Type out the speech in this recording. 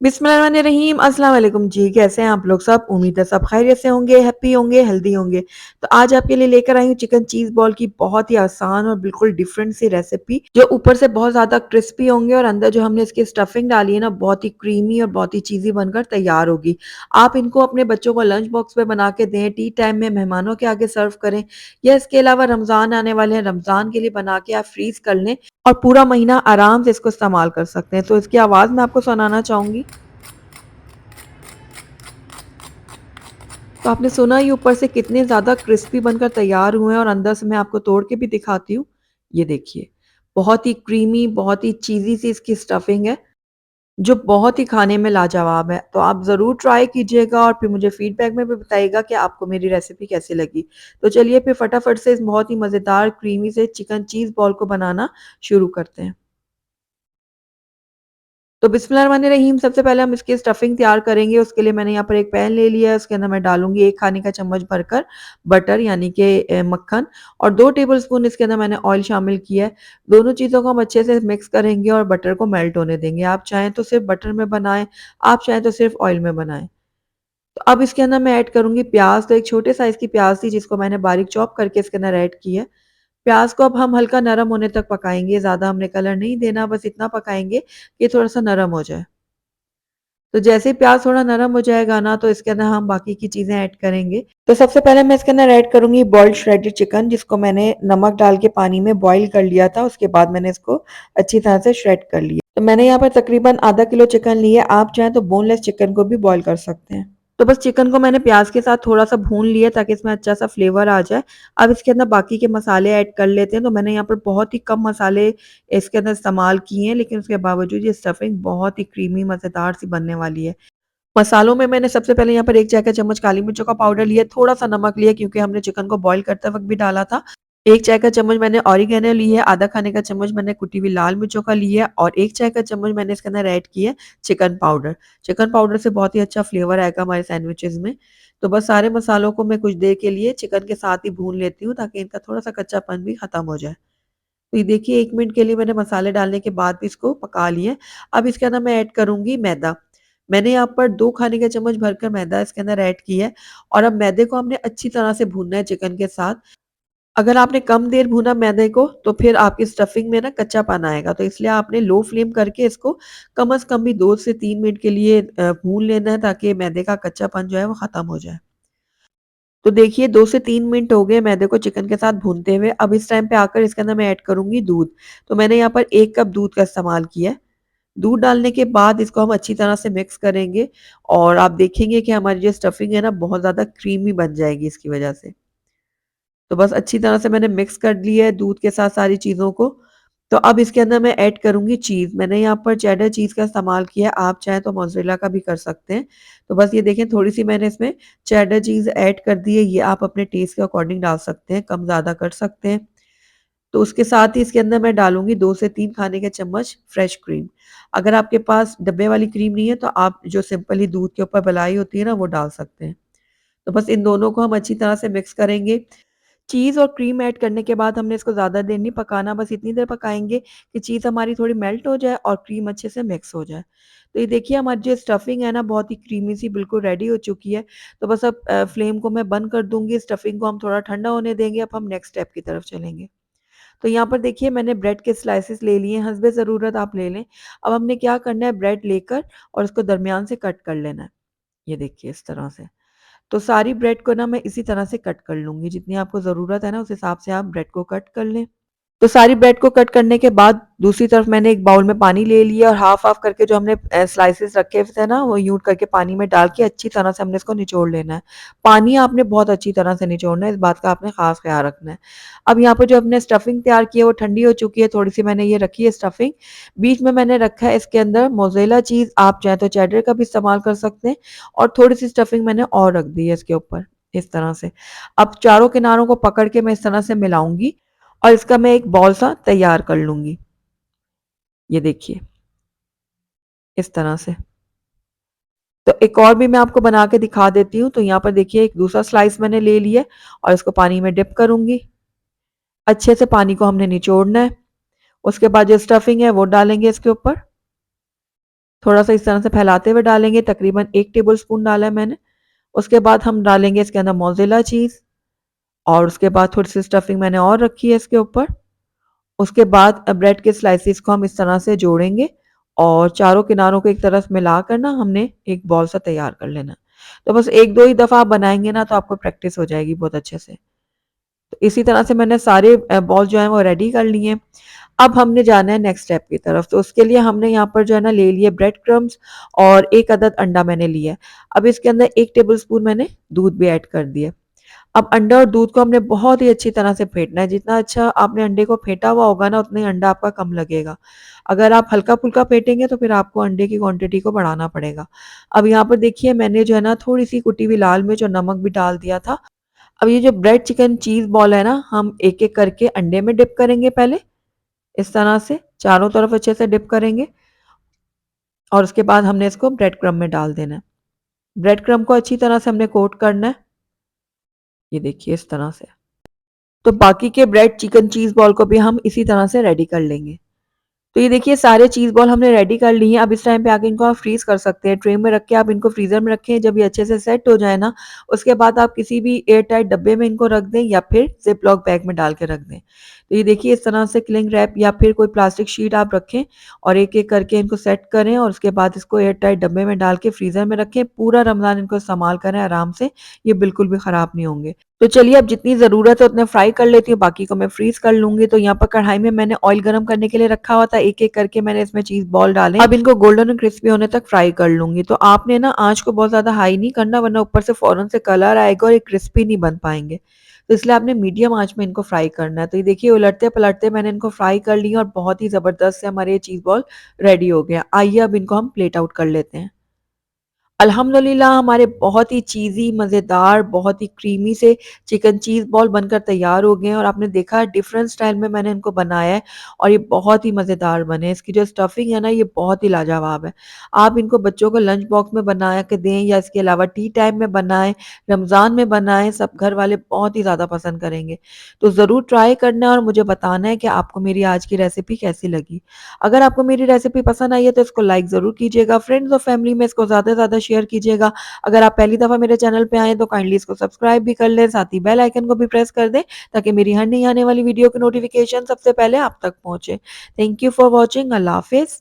बिस्मिल्लाहिर्रहमानिर्रहीम अस्सलाम वालेकुम जी, कैसे हैं आप लोग सब? उम्मीद है सब खैरियत से होंगे, हैप्पी होंगे, हेल्दी होंगे। तो आज आपके लिए लेकर आई हूँ चिकन चीज़ बॉल की बहुत ही आसान और बिल्कुल डिफरेंट सी रेसिपी, जो ऊपर से बहुत ज़्यादा क्रिस्पी होंगे और अंदर जो हमने इसकी स्टफिंग डाली है ना, बहुत ही क्रीमी और बहुत ही चीज़ी बनकर तैयार होगी। आप इनको अपने बच्चों को लंच बॉक्स में बना के दें, टी टाइम में मेहमानों के आगे सर्व करें या इसके अलावा रमज़ान आने वाले हैं, रमज़ान के लिए बना के आप फ्रीज़ कर लें और पूरा महीना आराम से इसको इस्तेमाल कर सकते हैं। तो इसकी आवाज़ मैं आपको सुनाना चाहूँगी। तो आपने सुना ही ऊपर से कितने ज़्यादा क्रिस्पी बनकर तैयार हुए हैं और अंदर से मैं आपको तोड़ के भी दिखाती हूँ। ये देखिए, बहुत ही क्रीमी, बहुत ही चीज़ी सी इसकी स्टफिंग है, जो बहुत ही खाने में लाजवाब है। तो आप ज़रूर ट्राई कीजिएगा और फिर मुझे फीडबैक में भी बताइएगा कि आपको मेरी रेसिपी कैसी लगी। तो चलिए फिर फटाफट से इस बहुत ही मज़ेदार क्रीमी से चिकन चीज़ बॉल को बनाना शुरू करते हैं। तो बिस्मिल्लाहिर्रहमानिर्रहीम सबसे पहले हम इसकी स्टफिंग तैयार करेंगे। उसके लिए मैंने यहाँ पर एक पैन ले लिया है, उसके अंदर मैं डालूँगी 1 खाने का चम्मच भरकर बटर यानी कि मक्खन और 2 टेबलस्पून इसके अंदर मैंने ऑयल शामिल किया है। दोनों चीज़ों को हम अच्छे से मिक्स करेंगे और बटर को मेल्ट होने देंगे। आप चाहें तो सिर्फ़ बटर में बनाएँ, आप चाहें तो सिर्फ़ ऑयल में बनाएँ। तो अब इसके अंदर मैं ऐड करूँगी प्याज़, तो एक छोटे साइज़ की प्याज़ थी जिसको मैंने बारीक चॉप करके इसके अंदर ऐड की है। प्याज़ को अब हम हल्का नरम होने तक पकाएँगे, ज़्यादा हमने कलर नहीं देना, बस इतना पकाएँगे कि थोड़ा-सा नरम हो जाए। तो जैसे ही प्याज़ थोड़ा नरम हो जाएगा ना, तो इसके अंदर हम बाकी की चीज़ें ऐड करेंगे। तो सबसे पहले मैं इसके अंदर ऐड करूँगी बॉइल्ड श्रेडेड चिकन जिसको मैंने नमक डाल के पानी में बॉयल कर लिया था, उसके बाद मैंने इसको अच्छी तरह से श्रेड कर लिया। तो मैंने यहाँ पर तकरीबन आधा किलो चिकन लिया है, आप चाहें तो बोनलेस चिकन को भी बॉयल कर सकते हैं। तो बस चिकन को मैंने प्याज़ के साथ थोड़ा-सा भून लिया ताकि इसमें अच्छा-सा फ्लेवर आ जाए। अब इसके अंदर बाकी के मसाले ऐड कर लेते हैं, तो मैंने यहाँ पर बहुत ही कम मसाले इसके अंदर इस्तेमाल किए हैं, लेकिन उसके बावजूद ये स्टफिंग बहुत ही क्रीमी मज़ेदार सी बनने वाली है। मसालों में मैंने सबसे पहले यहाँ पर 1 चाय का चम्मच काली मिर्चों का पाउडर लिया, थोड़ा-सा नमक लिया क्योंकि हमने चिकन को बॉयल करते वक़्त भी डाला था। 1 चाय का चम्मच मैंने ऑरिगेनो ली है, आधा खाने का चम्मच मैंने कुटी हुई लाल मिर्चों का लिया है और 1 चाय का चम्मच मैंने इसके अंदर ऐड किया है चिकन पाउडर। चिकन पाउडर से बहुत ही अच्छा फ्लेवर आएगा हमारे सैंडविचेज़ में। तो बस सारे मसालों को मैं कुछ देर के लिए चिकन के साथ ही भून लेती हूँ ताकि इनका थोड़ा-सा कच्चापन भी खत्म हो जाए। तो ये देखिए 1 मिनट के लिए मैंने मसाले डालने के बाद भी इसको पका लिया है। अब इसके अंदर मैं ऐड करूँगी मैदा। मैंने यहाँ पर 2 खाने के चम्मच भरकर मैदा इसके अंदर ऐड किया है और अब मैदे को हमने अच्छी तरह से भूनना है चिकन के साथ। अगर आपने कम देर भूना मैदे को तो फिर आपकी स्टफिंग में ना कच्चापन आएगा, तो इसलिए आपने लो फ्लेम करके इसको कम से कम भी 2 से 3 मिनट के लिए भून लेना है ताकि मैदे का कच्चापन जो है वो खत्म हो जाए। तो देखिए 2 से 3 मिनट हो गए मैदे को चिकन के साथ भूनते हुए। अब इस टाइम पे आकर इसके अंदर मैं ऐड करूँगी दूध। तो मैंने यहाँ पर 1 कप दूध का इस्तेमाल किया है। दूध डालने के बाद इसको हम अच्छी तरह से मिक्स करेंगे और आप देखेंगे कि हमारी जो स्टफिंग है ना बहुत ज़्यादा क्रीमी बन जाएगी इसकी वज़ह से। तो बस अच्छी तरह से मैंने मिक्स कर लिया है दूध के साथ सारी चीज़ों को। तो अब इसके अंदर मैं ऐड करूँगी चीज़। मैंने यहाँ पर चेडर चीज़ का इस्तेमाल किया है, आप चाहें तो मोज़रेला का भी कर सकते हैं। तो बस ये देखें थोड़ी-सी मैंने इसमें चेडर चीज़ ऐड कर दी है, ये आप अपने टेस्ट के अकॉर्डिंग डाल सकते हैं, कम-ज़्यादा कर सकते हैं। तो उसके साथ ही इसके अंदर मैं डालूँगी 2 से 3 खाने के चम्मच फ्रेश क्रीम। अगर आपके पास डब्बे वाली क्रीम नहीं है तो आप जो सिंपल ही दूध के ऊपर मलाई होती है ना वो डाल सकते हैं। तो बस इन दोनों को हम अच्छी तरह से मिक्स करेंगे। चीज़ और क्रीम ऐड करने के बाद हमने इसको ज़्यादा देर नहीं पकाना, बस इतनी देर पकाएँगे कि चीज़ हमारी थोड़ी मेल्ट हो जाए और क्रीम अच्छे से मिक्स हो जाए। तो ये देखिए हमारी जो स्टफिंग है ना बहुत ही क्रीमी सी बिल्कुल रेडी हो चुकी है। तो बस अब फ्लेम को मैं बंद कर दूँगी, स्टफिंग को हम थोड़ा ठंडा होने देंगे, अब हम नेक्स्ट स्टेप की तरफ चलेंगे। तो यहाँ पर देखिए मैंने ब्रेड के स्लाइसेस ले लिए हैं, हस्बे ज़रूरत आप ले लें। अब हमने क्या करना है ब्रेड लेकर और उसको दरमियान से कट कर लेना है। ये देखिए इस तरह से। तो सारी ब्रेड को ना मैं इसी तरह से कट कर लूँगी, जितनी आपको ज़रूरत है ना उस हिसाब से आप ब्रेड को कट कर लें। तो सारी ब्रेड को कट करने के बाद दूसरी तरफ मैंने एक बाउल में पानी ले लिया और हाफ-हाफ करके जो हमने स्लाइसेस रखे हुए थे ना, वो यूँ करके पानी में डाल के अच्छी तरह से हमने इसको निचोड़ लेना है। पानी आपने बहुत अच्छी तरह से निचोड़ना है, इस बात का आपने ख़ास ख़्याल रखना है। अब यहाँ पर जो हमने स्टफिंग तैयार की है, वो ठंडी हो चुकी है, थोड़ी-सी मैंने ये रखी है स्टफिंग। बीच में मैंने रखा है इसके अंदर मोज़रेला चीज़, आप चाहें तो चेडर का भी इस्तेमाल कर सकते हैं और थोड़ी-सी स्टफिंग मैंने और रख दी है इसके ऊपर, इस तरह से। अब चारों किनारों को पकड़ के मैं इस तरह से मिलाऊँगी और इसका मैं एक बॉल सा तैयार कर लूँगी। ये देखिए, इस तरह से। तो एक और भी मैं आपको बना के दिखा देती हूँ। तो यहाँ पर देखिए एक दूसरा स्लाइस मैंने ले लिया और इसको पानी में डिप करूँगी। अच्छे से पानी को हमने निचोड़ना है। उसके बाद जो स्टफिंग है वो डालेंगे इसके ऊपर थोड़ा-सा इस तरह से फैलाते हुए डालेंगे, तकरीबन 1 टेबलस्पून डाला है मैंने। उसके बाद हम डालेंगे इसके अंदर मोज़रेला चीज़ और उसके बाद थोड़ी-सी स्टफिंग मैंने और रखी है इसके ऊपर। उसके बाद ब्रेड के स्लाइसेस को हम इस तरह से जोड़ेंगे और चारों किनारों को एक तरफ मिलाकर ना हमने एक बॉल सा तैयार कर लेना। तो बस 1-2 ही दफ़ा आप बनाएँगे ना तो आपको प्रैक्टिस हो जाएगी बहुत अच्छे से। तो इसी तरह से मैंने सारे बॉल जो हैं वो रेडी कर लिए। अब हमने जाना है नेक्स्ट स्टेप की तरफ। तो उसके लिए हमने यहाँ पर जो है ना ले लिए ब्रेड क्रम्ब्स और 1 अदद अंडा मैंने लिया है। अब इसके अंदर 1 टेबलस्पून मैंने दूध भी ऐड कर दिया। अब अंडा और दूध को हमने बहुत ही अच्छी तरह से फेंटना है। जितना अच्छा आपने अंडे को फेंटा हुआ होगा ना, उतना ही अंडा आपका कम लगेगा। अगर आप हल्का-फुल्का फेंटेंगे तो फिर आपको अंडे की क्वांटिटी को बढ़ाना पड़ेगा। अब यहाँ पर देखिए मैंने जो है ना थोड़ी-सी कुटी हुई लाल मिर्च और नमक भी डाल दिया था। अब ये जो ब्रेड चिकन चीज़ बॉल है ना, हम एक-एक करके अंडे में डिप करेंगे पहले, इस तरह से चारों तरफ अच्छे से डिप करेंगे और उसके बाद हमने इसको ब्रेड क्रम्ब में डाल देना है। ब्रेड क्रम्ब को अच्छी तरह से हमने कोट करना है। ये देखिए इस तरह से। तो बाकी के ब्रेड चिकन चीज़ बॉल को भी हम इसी तरह से रेडी कर लेंगे। तो ये देखिए सारे चीज़ बॉल हमने रेडी कर लिए हैं। अब इस टाइम पे आके इनको आप फ्रीज़ कर सकते हैं। ट्रे में रख के आप इनको फ्रीज़र में रखें। जब ये अच्छे से सेट हो जाए ना, उसके बाद आप किसी भी एयर टाइट डब्बे में इनको रख दें या फिर ज़िप लॉक बैग में डाल के रख दें। तो ये देखिए इस तरह से क्लिंग रैप या फिर कोई प्लास्टिक शीट आप रखें और एक-एक करके इनको सेट करें और उसके बाद इसको एयर टाइट डब्बे में डाल के फ्रीज़र में रखें। पूरा रमज़ान इनको इस्तेमाल करें आराम से, ये बिल्कुल भी ख़राब नहीं होंगे। तो चलिए अब जितनी ज़रूरत है उतने फ्राई कर लेती हूँ, बाकी को मैं फ्रीज़ कर लूँगी। तो यहाँ पर कढ़ाई में मैंने ऑयल गरम करने के लिए रखा हुआ था, एक-एक करके मैंने इसमें चीज़ बॉल डाले। अब इनको गोल्डन और क्रिस्पी होने तक फ्राई कर लूँगी। तो आपने ना आँच को बहुत ज़्यादा हाई नहीं करना वरना ऊपर से फ़ौरन से कलर आएगा और ये क्रिस्पी नहीं बन पाएँगे। तो इसलिए आपने मीडियम आँच में इनको फ्राई करना है। तो ये देखिए उलटते-पलटते मैंने इनको फ्राई कर लिया और बहुत ही ज़बरदस्त से हमारे ये चीज़ बॉल रेडी हो गया। आइए अब इनको हम प्लेट आउट कर लेते हैं। अल्हम्दुलिल्लाह हमारे बहुत ही चीज़ी, मज़ेदार, बहुत ही क्रीमी से चिकन चीज़ बॉल बनकर तैयार हो गए हैं और आपने देखा डिफरेंट स्टाइल में मैंने इनको बनाया है और ये बहुत ही मज़ेदार बने हैं। इसकी जो स्टफिंग है ना ये बहुत ही लाजवाब है। आप इनको बच्चों को लंच बॉक्स में बना के दें या इसके अलावा टी टाइम में बनाएँ, रमज़ान में बनाएँ, सब घर वाले बहुत ही ज़्यादा पसंद करेंगे। तो ज़रूर ट्राई करना है और मुझे बताना है कि आपको मेरी आज की रेसिपी कैसी लगी। अगर आपको मेरी रेसिपी पसंद आई है तो इसको लाइक ज़रूर कीजिएगा, फ्रेंड्स और फैमिली में इसको ज़्यादा से ज़्यादा शेयर कीजिएगा। अगर आप पहली दफ़ा मेरे चैनल पे आए हैं तो काइंडली इसको सब्सक्राइब भी कर लें, साथ ही बेल आइकन को भी प्रेस कर दें ताकि मेरी हर नई आने वाली वीडियो की नोटिफिकेशन सबसे पहले आप तक पहुँचे। Thank you for watching. अल्लाह हाफ़िज़।